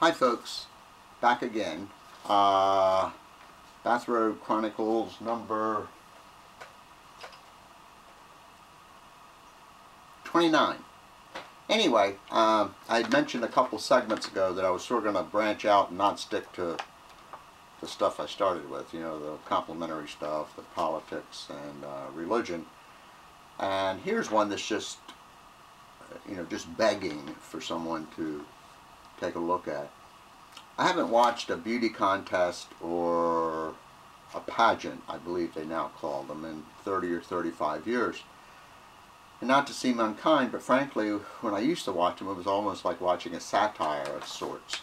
Hi folks, back again. Bathrobe Chronicles number 29. Anyway, I had mentioned a couple segments ago that I was sort of going to branch out and not stick to the stuff I started with, you know, the complimentary stuff, the politics and religion. And here's one that's just, you know, just begging for someone to take a look at. I haven't watched a beauty contest or a pageant, I believe they now call them, in 30 or 35 years. And not to seem unkind, but frankly, when I used to watch them, it was almost like watching a satire of sorts.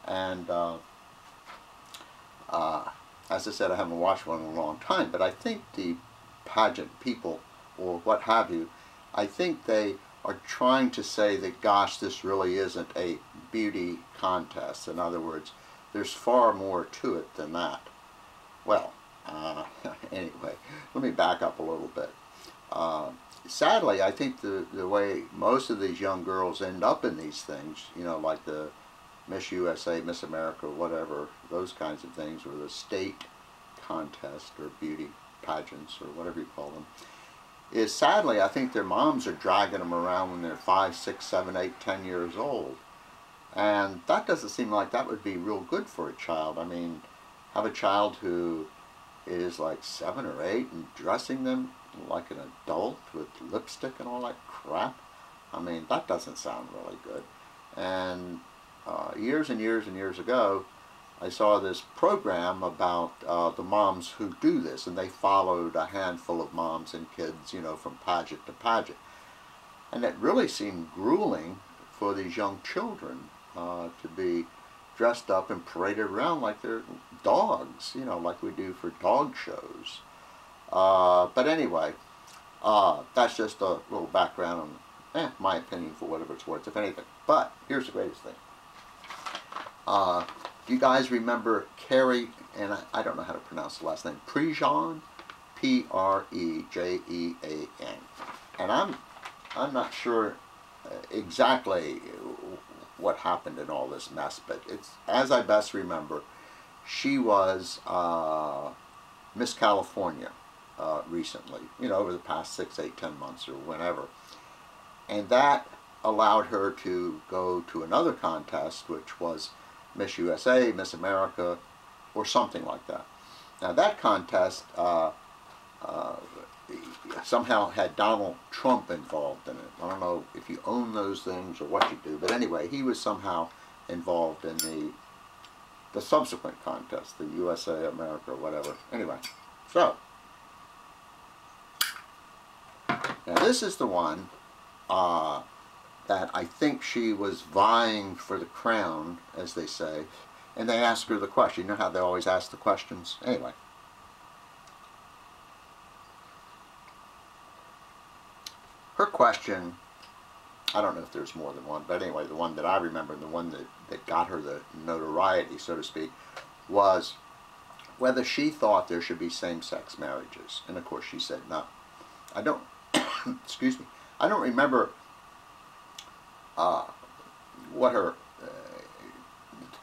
And as I said, I haven't watched one in a long time, but I think the pageant people, or what have you, I think they are trying to say that, gosh, this really isn't a beauty contest. In other words, there's far more to it than that. Well, anyway, let me back up a little bit. Sadly, I think the way most of these young girls end up in these things, you know, like the Miss USA, Miss America, whatever, those kinds of things, or the state contest or beauty pageants or whatever you call them, is sadly, I think their moms are dragging them around when they're 5, 6, 7, 8, 10 years old. And that doesn't seem like that would be real good for a child. I mean, have a child who is like 7 or 8 and dressing them like an adult with lipstick and all that crap. I mean, that doesn't sound really good. And years and years and years ago, I saw this program about the moms who do this, and they followed a handful of moms and kids, you know, from pageant to pageant. And it really seemed grueling for these young children to be dressed up and paraded around like they're dogs, you know, like we do for dog shows. But anyway, that's just a little background on my opinion for whatever it's worth, if anything. But here's the greatest thing. Do you guys remember Carrie, and I don't know how to pronounce the last name, Prejean? Prejean. And I'm not sure exactly what happened in all this mess, but it's, as I best remember, she was Miss California recently, you know, over the past 6, 8, 10 months or whenever. And that allowed her to go to another contest, which was Miss USA, Miss America, or something like that. Now that contest somehow had Donald Trump involved in it. I don't know if you own those things or what you do, but anyway, he was somehow involved in the subsequent contest, the USA, America, whatever. Anyway, so now this is the one that I think she was vying for the crown, as they say, and they ask her the question. You know how they always ask the questions? Anyway. Her question, I don't know if there's more than one, but anyway, the one that I remember, the one that got her the notoriety, so to speak, was whether she thought there should be same-sex marriages. And of course she said no. I don't, excuse me, I don't remember what her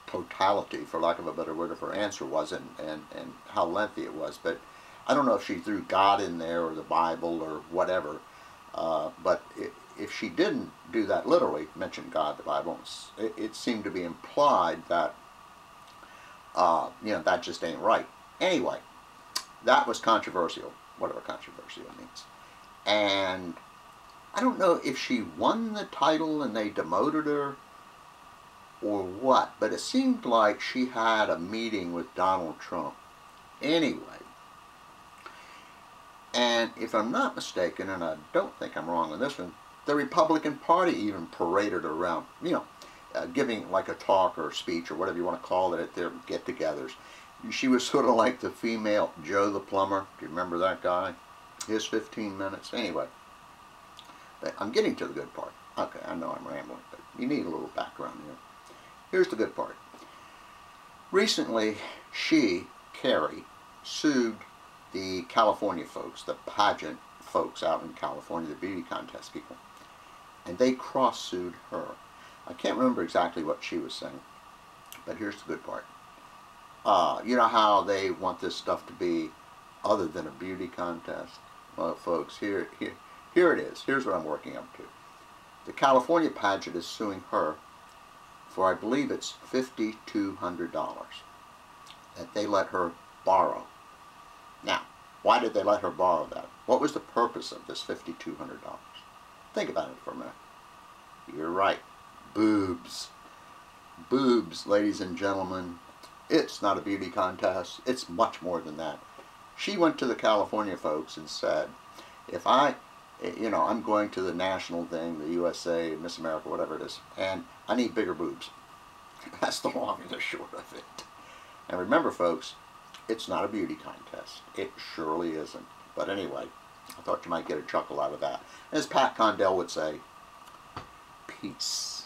totality, for lack of a better word, of her answer was, and how lengthy it was, but I don't know if she threw God in there or the Bible or whatever, but if she didn't do that literally, mention God, the Bible, it seemed to be implied that, you know, that just ain't right. Anyway, that was controversial, whatever controversial means. And I don't know if she won the title and they demoted her or what, but it seemed like she had a meeting with Donald Trump. Anyway, and if I'm not mistaken, and I don't think I'm wrong on this one, the Republican Party even paraded her around, you know, giving like a talk or a speech or whatever you want to call it at their get-togethers. She was sort of like the female Joe the Plumber. Do you remember that guy? His 15 minutes. Anyway. But I'm getting to the good part. Okay, I know I'm rambling, but you need a little background here. Here's the good part. Recently, she, Carrie, sued the California folks, the pageant folks out in California, the beauty contest people, and they cross-sued her. I can't remember exactly what she was saying, But here's the good part. You know how they want this stuff to be other than a beauty contest? Well, folks, here it is. Here's what I'm working up to. The California pageant is suing her for, I believe it's $5,200 that they let her borrow. Now, why did they let her borrow that? What was the purpose of this $5,200? Think about it for a minute. You're right. Boobs. Boobs, ladies and gentlemen. It's not a beauty contest. It's much more than that. She went to the California folks and said, if I'm going to the national thing, the USA, Miss America, whatever it is, and I need bigger boobs. That's the long and the short of it. And remember, folks, it's not a beauty contest. It surely isn't. But anyway, I thought you might get a chuckle out of that. As Pat Condell would say, peace.